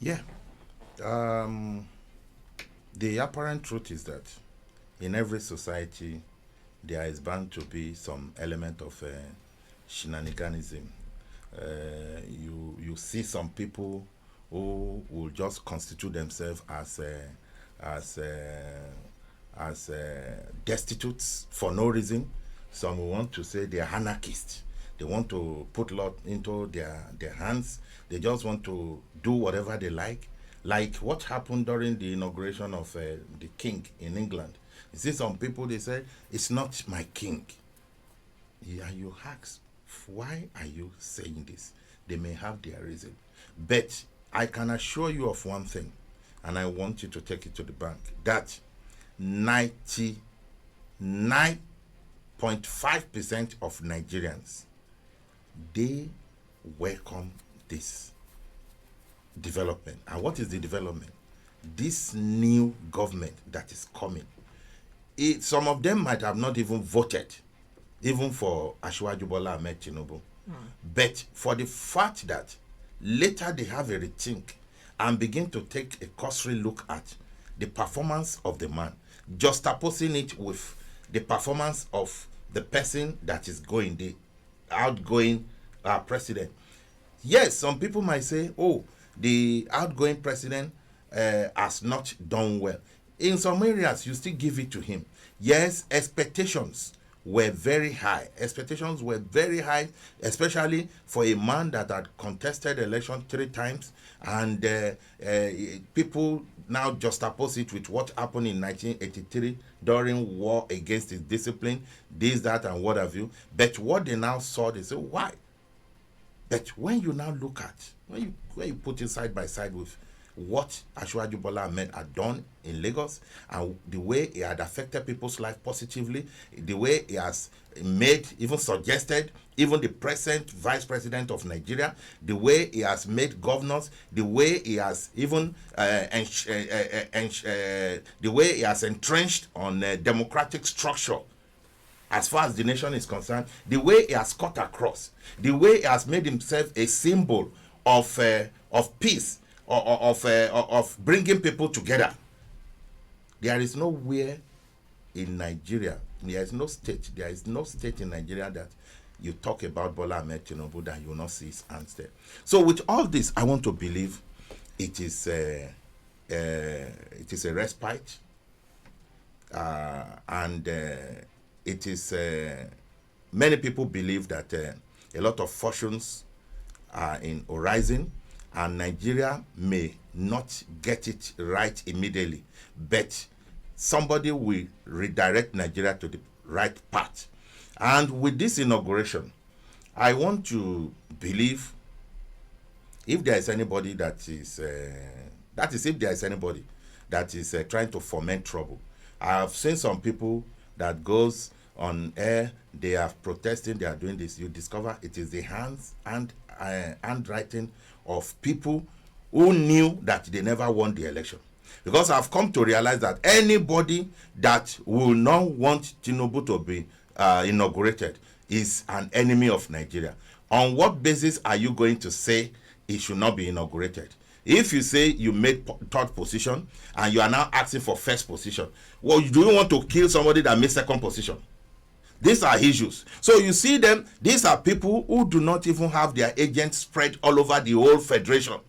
Yeah. Um, the apparent truth is that in every society, there is bound to be some element of shenaniganism. You see some people who will just constitute themselves as destitutes for no reason. Some will want to say they are anarchists. They want to put law into their hands. They just want to do whatever they like what happened during the inauguration of the king in England. You see some people, they say it's not my king. Yeah, you ask, why are you saying this? They may have their reason. But I can assure you of one thing, and I want you to take it to the bank, that 99.5% of Nigerians, they welcome this development. And what is the development? This new government that is coming. Some of them might have not even voted, even for Asiwaju Bola Ahmed Tinubu. But for the fact that later they have a rethink and begin to take a cursory look at the performance of the man, juxtaposing it with the performance of the person that is going, the outgoing president. Yes, some people might say, oh, the outgoing president has not done well. In some areas, you still give it to him. Yes, expectations were very high. Expectations were very high, especially for a man that had contested election 3 times, and people now juxtapose it with what happened in 1983 during war against his discipline, this, that, and what have you. But what they now saw, they say, why? But when you now look at, when you put it side by side with what Asiwaju Bola Ahmed had done in Lagos, and the way he had affected people's life positively, the way he has made, even suggested, even the present vice president of Nigeria, the way he has made governors, the way he has even the way he has entrenched on democratic structure as far as the nation is concerned, the way he has cut across, the way he has made himself a symbol of peace, of bringing people together. There is nowhere in Nigeria, there is no state in Nigeria that you talk about Bola Ahmed Tinubu that you will not see his hands there. So with all this, I want to believe it is a respite, and it is many people believe that a lot of fortunes are in horizon, and Nigeria may not get it right immediately, but somebody will redirect Nigeria to the right path. And with this inauguration, I want to believe, if there is anybody that is trying to foment trouble. I have seen some people that goes on air, they are protesting, they are doing this. You discover it is the handwriting of people who knew that they never won the election. Because I've come to realize that anybody that will not want Tinubu to be inaugurated is an enemy of Nigeria. On what basis are you going to say it should not be inaugurated? If you say you made 3rd position and you are now asking for 1st position, well, do you want to kill somebody that made 2nd position? These are issues. So you see them, these are people who do not even have their agents spread all over the whole federation.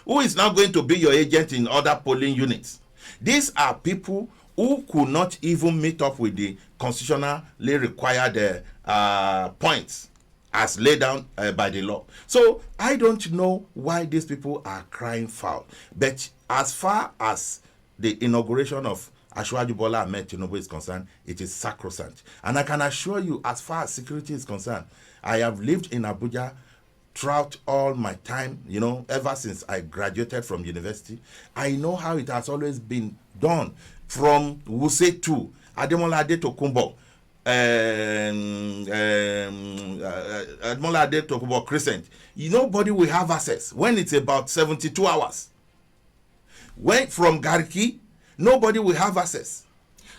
Who is now going to be your agent in other polling units? These are people who could not even meet up with the constitutionally required points as laid down by the law. So I don't know why these people are crying foul. But as far as the inauguration of Asiwaju Bola Ahmed Tinubu is concerned, it is sacrosanct. And I can assure you, as far as security is concerned, I have lived in Abuja throughout all my time, ever since I graduated from university. I know how it has always been done. From Wuse to Ademola Adetokunbo, Ademola Adetokunbo Crescent, nobody will have access when it's about 72 hours. When from Garki, nobody will have access.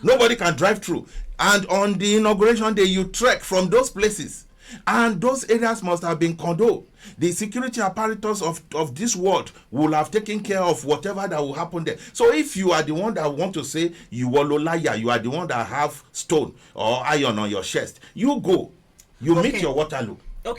Nobody can drive through. And on the inauguration day, you trek from those places. And those areas must have been condoned. The security apparatus of this world will have taken care of whatever that will happen there. So if you are the one that want to say you are liar, you are the one that have stone or iron on your chest, you go. You meet your Waterloo.